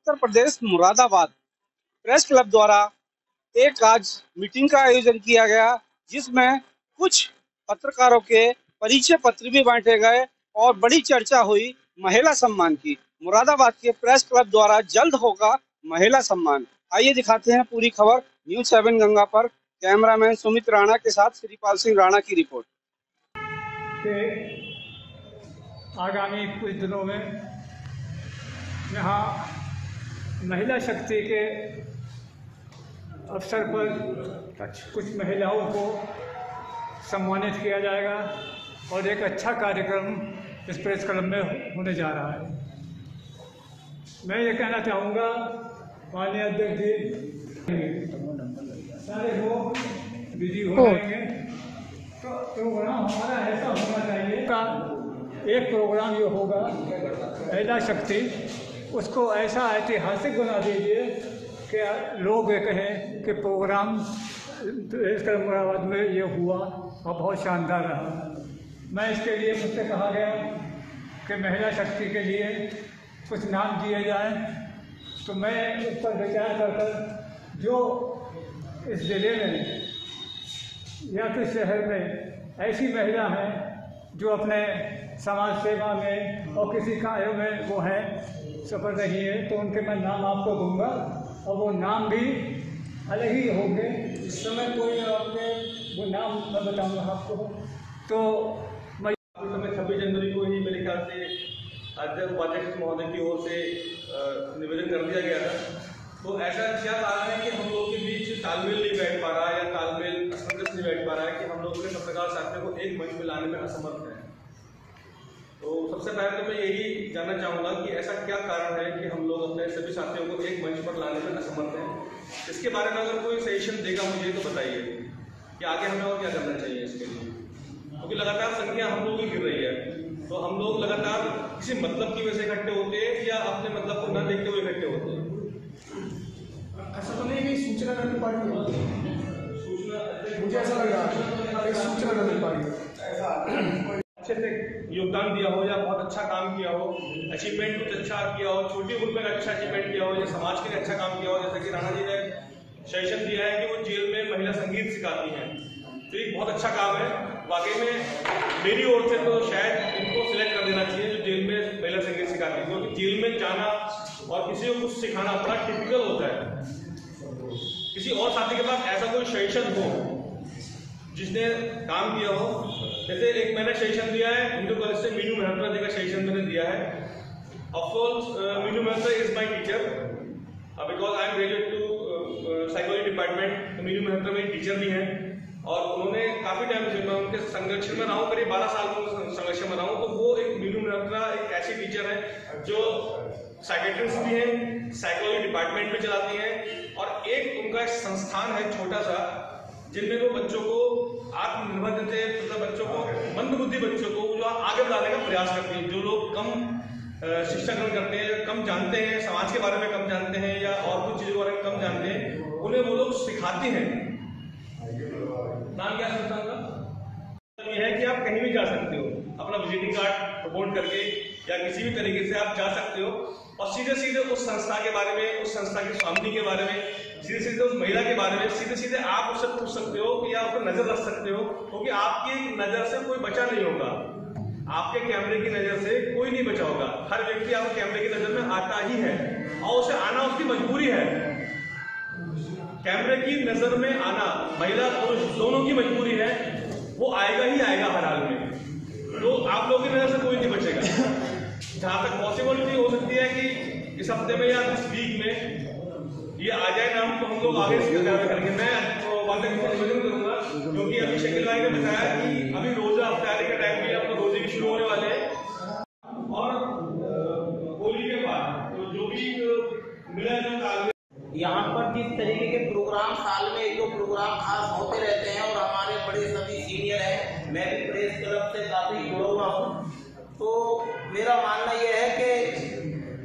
Uttar Pradesh Moradabad press club द्वारा एक आज मीटिंग का आयोजन किया गया, जिसमें कुछ पत्रकारों के परिचय पत्र भी बांटे गए और बड़ी चर्चा हुई महिला सम्मान की। मुरादाबाद के प्रेस क्लब द्वारा जल्द होगा महिला सम्मान। आइए दिखाते हैं पूरी खबर न्यूज़ 7 गंगा पर। कैमरामैन सुमित राणा के साथ श्रीपाल सिंह राणा की रिपोर्ट। आगामी कुछ दिनों में यहाँ महिला शक्ति के अवसर पर कुछ महिलाओं को सम्मानित किया जाएगा और एक अच्छा कार्यक्रम इस प्रेस क्लब में होने जा रहा है। मैं ये कहना चाहूँगा, माननीय अध्यक्ष जी, सारे लोग बिजी हो जाएंगे तो प्रोग्राम हमारा ऐसा होना चाहिए का एक प्रोग्राम ये होगा महिला शक्ति, उसको ऐसा ऐतिहासिक बना दीजिए कि लोग ये कहें कि प्रोग्राम प्रेस क्लब मुरादाबाद में ये हुआ और बहुत शानदार रहा। मैं इसके लिए मुझसे कहा गया कि महिला शक्ति के लिए कुछ नाम दिए जाएं, तो मैं उस पर विचार कर जो इस ज़िले में या फिर शहर में ऐसी महिला हैं जो अपने समाज सेवा में और किसी कार्य में वो हैं सफल रही है, तो उनके मैं नाम आपको दूंगा और वो नाम भी अलग ही होंगे। इस समय कोई आपके वो नाम मैं बताऊंगा आपको। तो मैं इस समय 26 जनवरी को ही मेरे ख्याल से अध्यक्ष उपाध्यक्ष महोदय की ओर से निवेदन कर दिया गया था। तो ऐसा क्या कारण है कि हम लोग के बीच तालमेल नहीं बैठ पा रहा है या तालमेल असमंजस नहीं बैठ पा रहा है कि हम लोग अपने पत्रकार साथियों को एक मंच में लाने में असमर्थ हैं। तो सबसे पहले तो मैं यही जानना चाहूँगा कि ऐसा क्या कारण है कि हम लोग अपने सभी साथियों को एक मंच पर लाने में असमर्थ हैं। इसके बारे में अगर कोई सजेशन देगा मुझे तो बताइए कि आगे हमें और क्या करना चाहिए इसके लिए, क्योंकि लगातार संख्या हम लोग की गिर रही है। तो हम लोग लगातार किसी मतलब की वजह से इकट्ठे होते हैं या अपने मतलब को न देखते हुए इकट्ठे होते हैं। ऐसा तो नहीं कि सूचना न मिल पाएगी, मुझे ऐसा लग रहा है सूचना न मिल पाएगी। अच्छे से योगदान दिया हो या बहुत अच्छा काम किया हो, अचीवमेंट कुछ अच्छा किया हो, छोटी उम्र में अच्छा अचीवमेंट किया हो या समाज के लिए अच्छा काम किया हो, जैसे कि राणा जी ने सजेशन दिया है कि वो जेल में महिला संगीत सिखाती हैं, तो ये बहुत अच्छा काम है। वाकई में मेरी ओर से तो शायद इनको सिलेक्ट कर देना चाहिए जो जेल में महिला संगीत सिखाती है, क्योंकि जेल में जाना और किसी को कुछ सिखाना बड़ा टिपिकल होता है। किसी और साथी के पास ऐसा कोई सजेशन हो जिसने काम किया हो, जैसे एक मैंने सजेशन दिया है हिंदू कॉलेज से मीनू मेहता जी का सजेशन मैंने दिया है। Of course Meenu Mehta is my teacher because I am graduate to psychology department. तो मीनू मेहता मेरी टीचर भी हैं और उन्होंने काफ़ी टाइम से मैं उनके संरक्षण में रहा हूँ, करीब 12 साल में संरक्षण में रहा हूँ। तो वो एक मीनू मेहता एक ऐसी टीचर है जो साइकेट्रिस्ट भी हैं, साइकोलॉजी डिपार्टमेंट में चलाती हैं और एक उनका संस्थान है छोटा सा जिनमें वो बच्चों को आत्मनिर्भर देते हैं, मतलब बच्चों को मंदबुद्धि बच्चों को जो आगे बढ़ाने का प्रयास करते हैं। जो लोग कम शिक्षा ग्रहण करते हैं, कम जानते हैं, समाज के बारे में कम जानते हैं या और कुछ चीज़ों के बारे में कम जानते हैं, उन्हें वो लोग सिखाते हैं। नाम क्या संस्थान का? ये है कि आप कहीं भी जा सकते हो, अपना विजिटिंग कार्ड प्रमोट करके या किसी भी तरीके से आप जा सकते हो और सीधे सीधे उस संस्था के बारे में, उस संस्था की स्वामी के बारे में, सीधे सीधे उस महिला के बारे में सीधे सीधे आप उससे पूछ सकते हो या उस पर नजर रख सकते हो, क्योंकि आपकी नजर से कोई बचा नहीं होगा, आपके कैमरे की नजर से कोई नहीं बचा होगा। हर व्यक्ति आपके कैमरे की नजर में आता ही है और उसे आना उसकी मजबूरी है। कैमरे की नजर में आना महिला पुरुष दोनों की मजबूरी है, वो आएगा ही आएगा हर हाल में। तो आप लोगों की नजर से कोई नहीं बचेगा। जहां तक पॉसिबिलिटी हो सकती है कि इस हफ्ते में या इस वीक में ये आ जाए नाम, तो हम लोग आगे इसके तैयारी करेंगे। मैं वादे को निवेदन करूंगा, क्योंकि अभी शकील भाई ने बताया कि अभी रोजा अफ्तारी का टाइम भी अपने रोजे भी शुरू होने वाले हैं और होली के बाद तो जो भी मिला जो यहाँ पर जिस तरीके के प्रोग्राम साल में एक दो प्रोग्राम खास होते रहते हैं और हमारे बड़े सभी सीनियर हैं, मैं भी प्रेस क्लब से काफी जुड़ा हुआ हूँ, तो मेरा मानना यह है कि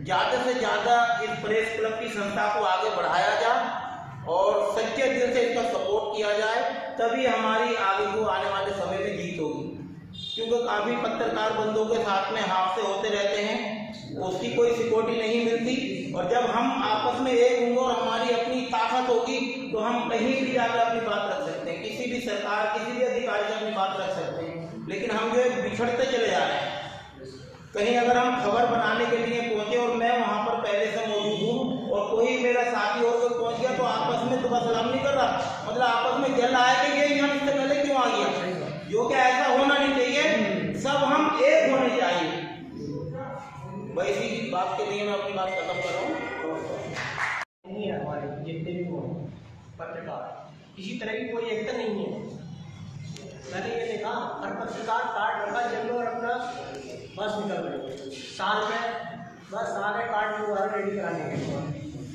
ज़्यादा से ज़्यादा इस प्रेस क्लब की संस्था को आगे बढ़ाया जाए और सच्चे दिल से इसका सपोर्ट किया जाए, तभी हमारी आगे को आने वाले समय में जीत होगी। क्योंकि काफ़ी पत्रकार बंधुओं के साथ में हादसे होते रहते हैं, उसकी कोई सिक्योरिटी नहीं मिलती। और जब हम आपस में एक होंगे और हमारी अपनी ताकत होगी तो हम कहीं भी जाकर अपनी बात रख सकते हैं, किसी भी सरकार, किसी भी अधिकारी से अपनी बात रख सकते हैं। लेकिन हम जो है बिछड़ते चले जा रहे हैं। कहीं अगर हम खबर बनाने के लिए पहुंचे और मैं वहां पर पहले से मौजूद हूँ और कोई मेरा साथी और कोई पहुंच गया तो आपस में दुआ सलाम नहीं कर रहा, मतलब आपस में जल आए कि ये यहाँ इससे पहले क्यों आ गया, जो कि ऐसा होना नहीं चाहिए। सब हम एक होने चाहिए। वैसी बात के लिए मैं अपनी बात खत्म कर रहा हूँ। नहीं है हमारे जितने भी वो पत्रकार, किसी तरह की कोई एकता नहीं है। मैंने ये देखा हर पत्रकार कार्ड रखा जब और अपना बस निकल रहे साल में, बस सारे कार्ड दोबारा रेडी कराने के लिए,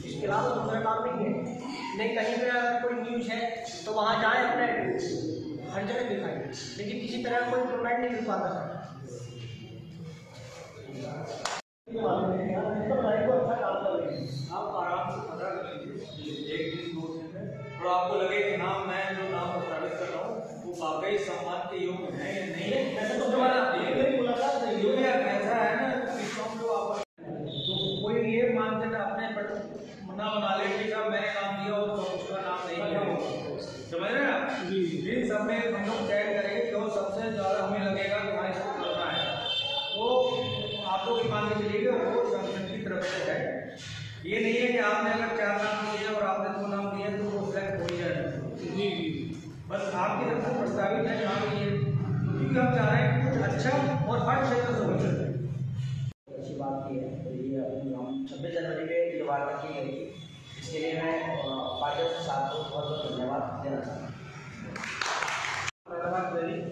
इसके अलावा दूसरा काम नहीं है। नहीं कहीं पे अगर कोई न्यूज़ है तो वहाँ जाए अपने हर जगह दिखाएं, लेकिन किसी तरह कोई प्रोवाइड नहीं कर पाता। आप आराम से पता कर लीजिए, एक दिन 2 दिन में, और आपको लगे कि हाँ मैं जो नाम प्रस्तावित कर रहा हूँ वो वाकई सम्मान के योग्य है या नहीं है। वैसे तो मुलाकात ऐसा है ना तो कोई ये मानते अपने मना बना ले कि साहब मैंने नाम दिया और उसका नाम नहीं दिया, समझ रहे हैं आप? जी सब में हम लोग तय करेंगे जो सबसे ज़्यादा हमें लगेगा कि हाँ इसको करना है, तो आप लोग मान के चलिएगा वो संगठन की तरफ से है। ये नहीं है कि आपने अगर 4 नाम दिए और आपने 2 नाम दिए तो वो सिलेक्ट हो जाए। जी बस आपकी तरफ से प्रस्तावित है नाम ये, क्योंकि हम चाह रहे हैं कि कुछ अच्छा और हर क्षेत्र से हो जाए। अच्छी बात की है, तो ये 26 जनवरी में ये वार्ता की गई, इसके लिए मैं पार्टी साथ को बहुत बहुत धन्यवाद देना चाहता हूँ।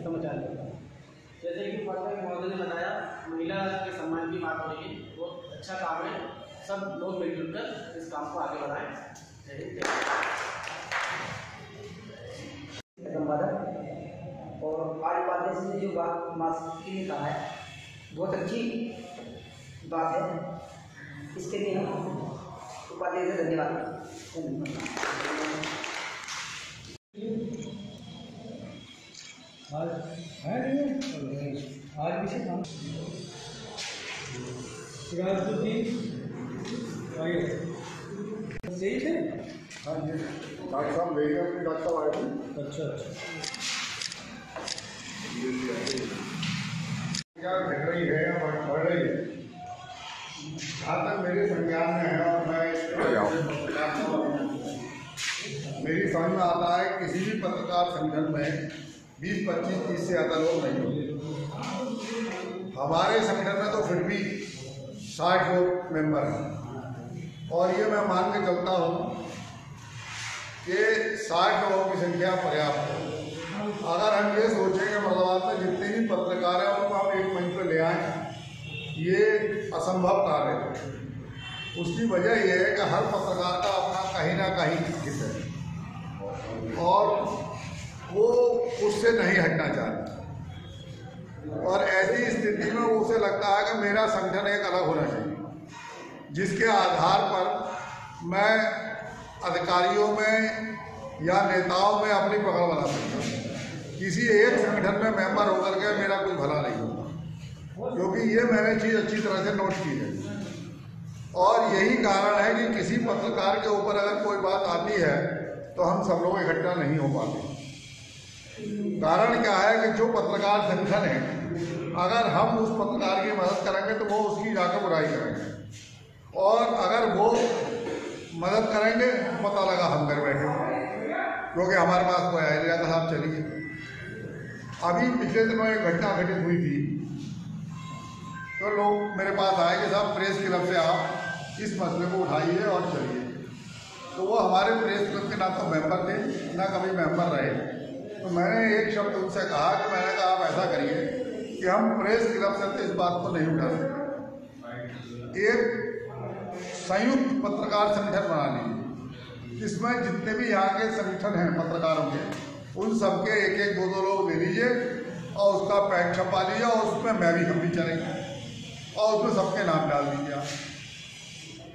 समाचार जैसे कि पत्रकार महोदय ने बताया, महिला के सम्मान की बात हो रही है, वो अच्छा काम है। सब लोग मिलजुल कर इस काम को आगे बढ़ाएं। संवादक और आज उपाध्यक्ष ने जो बात मास्की ने कहा है बहुत अच्छी बात है, इसके लिए हम उपाध्यक्ष से धन्यवाद। आज भी से सही थे। हाँ जी डॉक्टर साहब मेरे अपने डॉक्टर साहब आए थे। अच्छा क्या घट रही है या बढ़ रही है, जहाँ तक मेरे संज्ञान में है और मैं मेरी समझ में आता है किसी भी पत्रकार संगठन में 20, 25, 30 से ज़्यादा लोग नहीं होते। हमारे संगठन में तो फिर भी 60 लोग मेंबर हैं और ये मैं मान के चलता हूँ कि 60 लोगों की संख्या पर्याप्त है। अगर हम ये सोचें कि मुर्दाबाद में जितने भी पत्रकार हैं उनको हम एक मंच पर ले आएँ, ये असंभव कार्य है। उसकी वजह यह है कि हर पत्रकार का अपना कहीं ना कहीं हित है और वो उससे नहीं हटना चाहता, और ऐसी स्थिति में उसे लगता है कि मेरा संगठन एक अलग होना चाहिए, जिसके आधार पर मैं अधिकारियों में या नेताओं में अपनी पकड़ बना सकता हूँ। किसी एक संगठन में मेंबर होकर के मेरा कोई भला नहीं होगा, क्योंकि ये मैंने चीज़ अच्छी तरह से नोट की है। और यही कारण है कि किसी पत्रकार के ऊपर अगर कोई बात आती है तो हम सब लोग इकट्ठा नहीं हो पाते। कारण क्या है कि जो पत्रकार संगठन है, अगर हम उस पत्रकार की मदद करेंगे तो वो उसकी जाकर बुराई करेंगे, और अगर वो मदद करेंगे पता लगा हम घर बैठे, क्योंकि हमारे पास कोई आइडिया था। साहब चलिए, अभी पिछले दिनों एक घटना घटित हुई थी, तो लोग मेरे पास आए कि साहब प्रेस क्लब से आप इस मसले को उठाइए और चलिए। तो वो हमारे प्रेस क्लब के ना तो मेंबर थे ना कभी मेंबर रहे। तो मैंने एक शब्द उनसे कहा कि मैंने कहा आप ऐसा करिए कि हम प्रेस क्लब से तो इस बात को नहीं उठा सकते, एक संयुक्त पत्रकार संगठन बना लीजिए, जिसमें जितने भी यहाँ के संगठन हैं पत्रकारों के, उन सबके 1-1, 2-2 लोग ले लीजिए और उसका पैक छपा लीजिए और उसमें मैं भी हम भी चलेंगे और उसमें सबके नाम डाल दीजिए आप,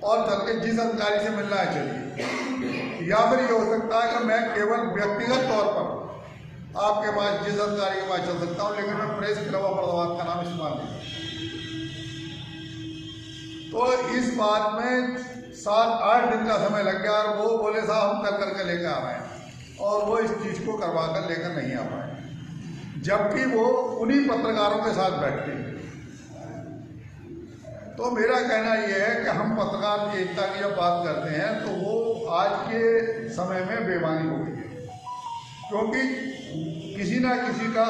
और चल के जिस अधिकारी से मिलना है चलिए। या फिर ये हो सकता है कि मैं केवल व्यक्तिगत तौर पर आपके पास जिस अधिकारी के पास चल सकता हूँ, लेकिन मैं प्रेस क्लब ऑफ फरीदाबाद का नाम इस्तेमाल नहीं करता। तो इस बात में 7-8 दिन का समय लग गया और वो बोले साहब हम करके लेकर आ रहे हैं, और वो इस चीज़ को करवा कर लेकर नहीं आ पाए, जबकि वो उन्हीं पत्रकारों के साथ बैठते हैं। तो मेरा कहना यह है कि हम पत्रकार की एकता की जब बात करते हैं तो वो आज के समय में बेईमानी हो गई है, क्योंकि किसी ना किसी का,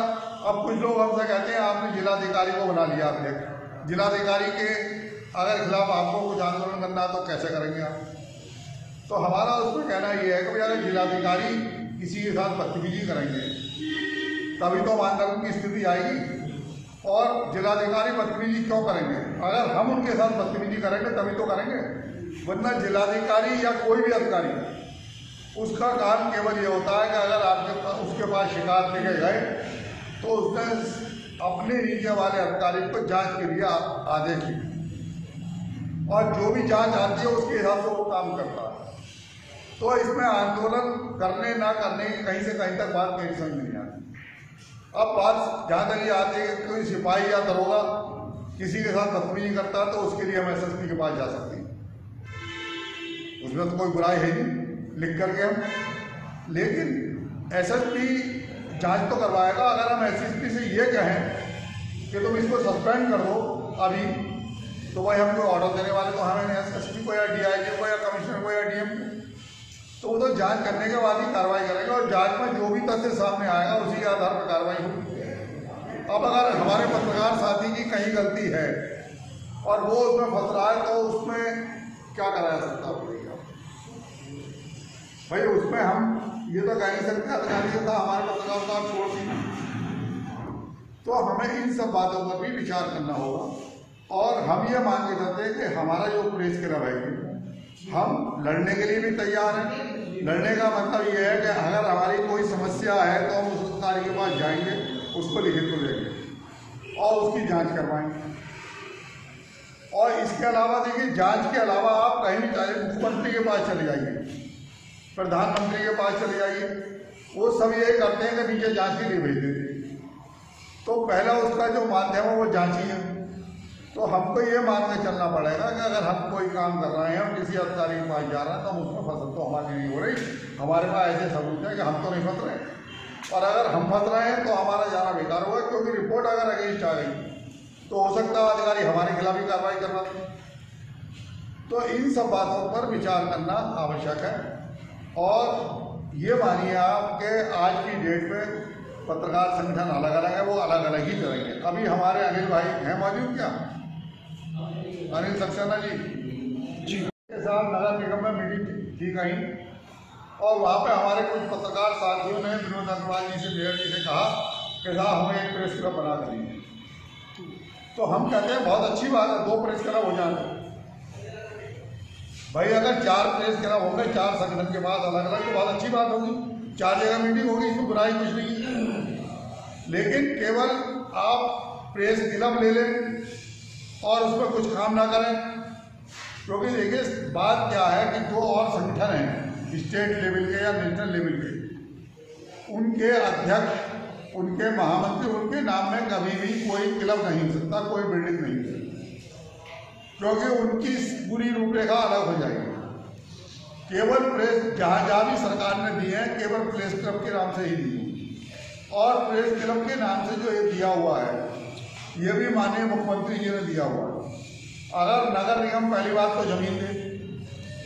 अब कुछ लोग हमसे कहते हैं आपने जिलाधिकारी को बना लिया अध्यक्ष, जिलाधिकारी के अगर खिलाफ आपको कुछ आंदोलन करना तो कैसे करेंगे आप? तो हमारा उसमें कहना यह है कि भाई अगर जिलाधिकारी किसी के साथ बदतमीजी करेंगे तभी तो आंदोलन की स्थिति आएगी, और जिलाधिकारी बदतमीजी क्यों करेंगे? अगर हम उनके साथ बदतमीजी करेंगे तभी तो करेंगे, वरना जिलाधिकारी या कोई भी अधिकारी उसका काम केवल ये होता है कि अगर आपके उसके पास शिकायत लेके गए तो उसने अपने नीचे वाले अधिकारी को जांच के लिए आदेश दिए, और जो भी जांच आती है उसके हिसाब से वो काम करता है। तो इसमें आंदोलन करने ना करने की कहीं से कहीं तक बात कहीं समझ नहीं आती। अब बात जहाँ तक ये आती है कि कोई सिपाही या दरोगा किसी के साथ बदतमीजी करता है तो उसके लिए हम SSP के पास जा सकते हैं, उसमें तो कोई बुराई है नहीं, लिख करके हम, लेकिन SSP जांच तो करवाएगा। अगर हम SSP से ये कहें कि तुम इसको सस्पेंड कर दो अभी, तो भाई हम कोई ऑर्डर देने वाले तो हमें SSP को या DIG को या कमिश्नर को या DM को, तो वो तो जांच करने के बाद ही कार्रवाई करेगा, और जांच में जो भी तथ्य सामने आएगा उसी के आधार पर कार्रवाई होगी। अब अगर हमारे पत्रकार साथी की कहीं गलती है और वो उसमें फंस रहा है तो उसमें क्या करा जा सकता है भाई? उसमें हम ये तो कह नहीं सकते अधिकारी था हमारे पत्रकार को आप छोड़ दी। तो हमें इन सब बातों पर भी विचार करना होगा, और हम ये मान के चलते हैं कि हमारा जो प्रेस क्लब है हम लड़ने के लिए भी तैयार हैं। लड़ने का मतलब ये है कि अगर हमारी कोई समस्या है तो हम उस अधिकारी के पास जाएंगे, उसको लिखित में देंगे और उसकी जांच करवाएंगे। और इसके अलावा देखिए, जांच के अलावा आप कहीं भी चाहे मुख्यमंत्री के पास चले जाइए, प्रधानमंत्री के पास चले जाइए, वो सब ये करते हैं कि नीचे जांच के लिए भेज देते हैं। तो पहला उसका जो माध्यम है वो जांच ही है। तो हमको ये मान के चलना पड़ेगा कि अगर हम कोई काम कर रहे हैं, हम किसी अधिकारी के पास जा रहे हैं, तो हम उसमें फसल तो हमारी नहीं हो रही, हमारे पास ऐसे सबूत है कि हम तो नहीं फंस रहे, और अगर हम फंस रहे हैं तो हमारा जाना बेकार होगा, क्योंकि रिपोर्ट अगर अगेंस्ट आ गई तो हो सकता है अधिकारी हमारे खिलाफ ही कार्रवाई करवा दें। तो इन सब बातों पर विचार करना आवश्यक है, और ये मानिए आप कि आज की डेट में पत्रकार संगठन अलग अलग है, वो अलग अलग ही करेंगे। अभी हमारे अनिल भाई हैं मौजूद, क्या अनिल सक्सेना जी के साथ नगर निगम में मीटिंग थी कहीं, और वहाँ पे हमारे कुछ पत्रकार साथियों ने विनोद अग्रवाल जी से, मेयर जी से कहा कि साहब हमें एक प्रेस क्लब बना करेंगे। तो हम कहते हैं बहुत अच्छी बात है, 2 प्रेस क्लब हो जाए भाई। अगर 4 प्रेस क्लब होंगे 4 संगठन के पास अलग अलग, तो बहुत अच्छी बात होगी, 4 जगह मीटिंग होगी, इसमें बुराई कुछ नहीं है। लेकिन केवल आप प्रेस क्लब ले लें और उसमें कुछ काम ना करें, क्योंकि देखिए बात क्या है कि जो और संगठन हैं स्टेट लेवल के या नेशनल लेवल के, उनके अध्यक्ष, उनके महामंत्री, उनके नाम में कभी भी कोई क्लब नहीं हो सकता, कोई बिल्डिंग नहीं हो सकती, क्योंकि उनकी पूरी रूपरेखा अलग हो जाएगी। केवल प्रेस जहाँ जहाँ भी सरकार ने दिए हैं केवल प्रेस क्लब के नाम से ही दी, और प्रेस क्लब के नाम से जो ये दिया हुआ है ये भी माननीय मुख्यमंत्री जी ने दिया हुआ है। अगर नगर निगम पहली बात तो जमीन दे,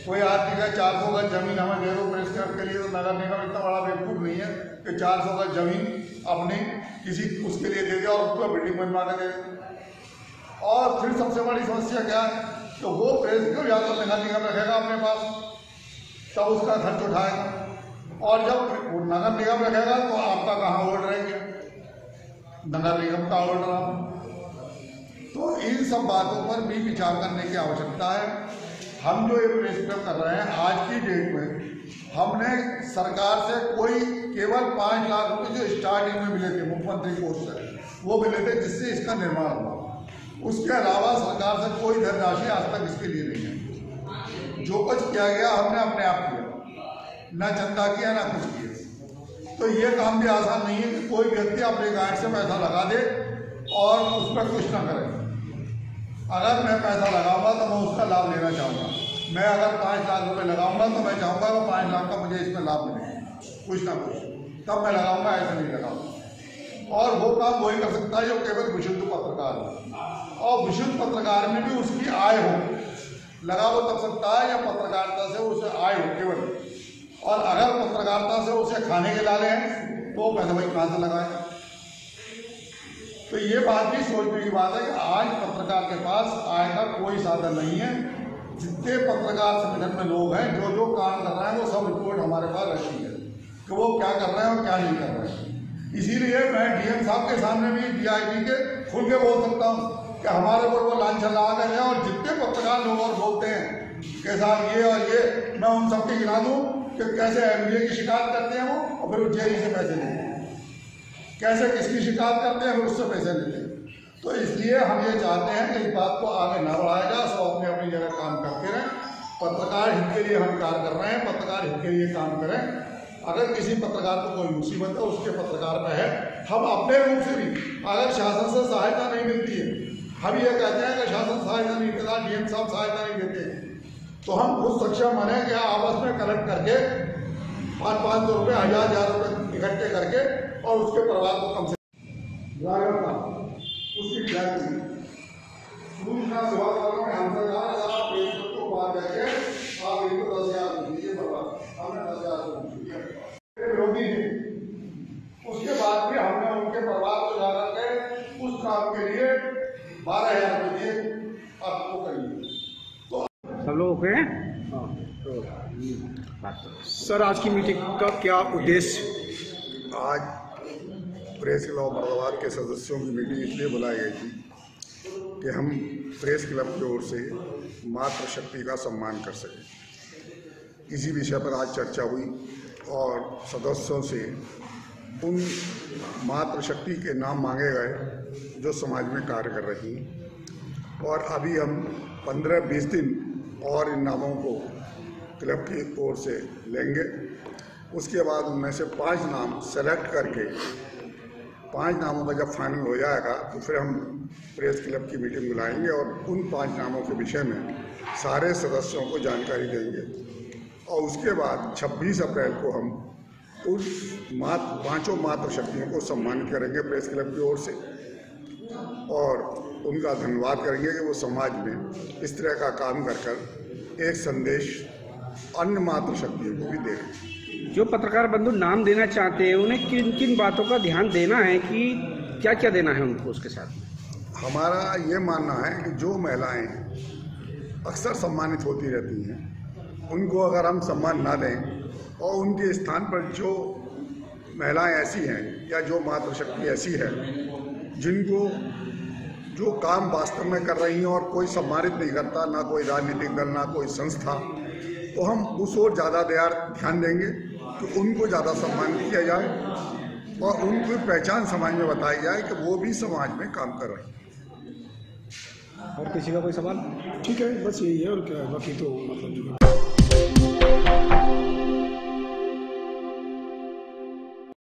कोई आदमी का 400 गज जमीन हमें दे दो प्रेस क्लब के लिए, तो नगर निगम इतना बड़ा बेवकूफ़ नहीं है कि 400 गज जमीन अपनी किसी उसके लिए दे दे और उसको बिल्डिंग बनवा के दे दे। और फिर सबसे बड़ी समस्या क्या है, तो वो प्रेस क्लब या तो नगर निगम रखेगा अपने पास, तब उसका खर्च उठाएगा, और जब नगर निगम रखेगा तो आपका कहाँ वोट रहेंगे, नगर निगम का वोट रहा। तो इन सब बातों पर भी विचार करने की आवश्यकता है। हम जो ये प्रेस क्लब कर रहे हैं आज की डेट में, हमने सरकार से कोई केवल 5 लाख रुपए जो स्टार्टिंग में मिले थे मुख्यमंत्री कोष से, वो मिले थे जिससे इसका निर्माण हुआ। उसके अलावा सरकार से कोई धनराशि आज तक इसके लिए नहीं है। जो कुछ किया गया हमने अपने आप किया, ना चंदा किया ना कुछ किया। तो ये काम भी आसान नहीं है कि कोई व्यक्ति अपने गाइड से पैसा लगा दे और उस पर कुछ ना करे। अगर मैं पैसा लगाऊंगा तो मैं उसका लाभ लेना चाहूँगा। मैं अगर 5 लाख रुपए लगाऊंगा तो मैं चाहूँगा वो 5 लाख का मुझे इसमें लाभ मिले, कुछ ना कुछ, तब मैं लगाऊंगा, ऐसे नहीं लगाऊंगा। और वो काम वही कर सकता है जो केवल विशुद्ध पत्रकार हो, और विशुद्ध पत्रकार में भी उसकी आय हो। लगा वो तब सकता है या पत्रकारिता से उसे आय हो केवल, और अगर पत्रकारिता से उसे खाने के लाले हैं तो पैसा भाई कहाँ से लगाए। तो ये बात भी सोचने की बात है कि आज पत्रकार के पास आय का कोई साधन नहीं है। जितने पत्रकार संगठन में लोग हैं जो जो काम कर रहे हैं वो सब रिपोर्ट हमारे पास रखी है कि वो क्या कर रहे हैं और क्या नहीं कर रहे हैं। इसीलिए मैं डीएम साहब के सामने भी डीआईजी के खुल के बोल सकता हूँ कि हमारे ऊपर वो लांछन लगा कर है, और जितने पत्रकार लोग और बोलते हैं कि साहब ये और ये, मैं उन सबकी गिना दूँ कि कैसे एमडीए की शिकायत करते हैं वो और फिर जेई से पैसे लेते हैं, कैसे किसकी शिकायत करते हैं फिर उससे पैसे लेते हैं। तो इसलिए हम ये चाहते हैं कि इस बात को आगे ना बढ़ाया जाए, सब अपनी अपनी जगह काम करते रहें। पत्रकार हित के लिए हम कार्य कर रहे हैं, पत्रकार हित के लिए काम करें। अगर किसी पत्रकार को कोई मुसीबत है उसके पत्रकार में है, हम अपने रूप से भी अगर शासन से सहायता नहीं मिलती है, हम ये कहते हैं कि शासन सहायता नहीं देता, डीएम साहब सहायता नहीं देते, तो हम खुद सक्षम बने कि आपस में कलेक्ट करके 500 रुपये, 1000 रुपये इकट्ठे करके और उसके परिवार को कम से ड्राइवर का उसकी ड्राइविंग सूचना विभाग में हमसे कहा आप पेशेंट को बात करके आप इनको 10,000 दीजिए बाबा, हमने 10,000 विरोधी थे। उसके बाद भी हमने उनके परिवार को जाकर के उस काम के लिए 12,000 रुपये दिए, आपको करिए। तो सब लोग ओके हैं? सर आज की मीटिंग का क्या उद्देश्य? आज प्रेस क्लब मुरादाबाद के सदस्यों की मीटिंग इसलिए बुलाई गई थी कि हम प्रेस क्लब की ओर से मातृशक्ति का सम्मान कर सकें। इसी विषय पर आज चर्चा हुई और सदस्यों से उन मातृशक्ति के नाम मांगे गए जो समाज में कार्य कर रही हैं, और अभी हम 15-20 दिन और इन नामों को क्लब की ओर से लेंगे। उसके बाद उनमें से 5 नाम सेलेक्ट करके 5 नामों का जब फाइनल हो जाएगा तो फिर हम प्रेस क्लब की मीटिंग बुलाएंगे और उन 5 नामों के विषय में सारे सदस्यों को जानकारी देंगे। और उसके बाद 26 अप्रैल को हम उस 5 मातृशक्तियों को सम्मानित करेंगे प्रेस क्लब की ओर से, और उनका धन्यवाद करेंगे कि वो समाज में इस तरह का काम कर एक संदेश अन्य मातृशक्तियों को भी दे रहे हैं। जो पत्रकार बंधु नाम देना चाहते हैं उन्हें किन किन बातों का ध्यान देना है कि क्या क्या देना है उनको उसके साथ? हमारा ये मानना है कि जो महिलाएं अक्सर सम्मानित होती रहती हैं उनको अगर हम सम्मान ना दें और उनके स्थान पर जो महिलाएं ऐसी हैं या जो मातृशक्ति ऐसी है जिनको जो काम वास्तव में कर रही हैं और कोई सम्मानित नहीं करता, ना कोई राजनीतिक दल ना कोई संस्था, तो हम उस ओर ज़्यादा ध्यान देंगे कि उनको ज़्यादा सम्मान किया जाए और उनकी पहचान समाज में बताई जाए कि वो भी समाज में काम कर रहे हैं। और किसी का कोई सवाल? ठीक है, बस यही है और क्या, बाकी तो मतलब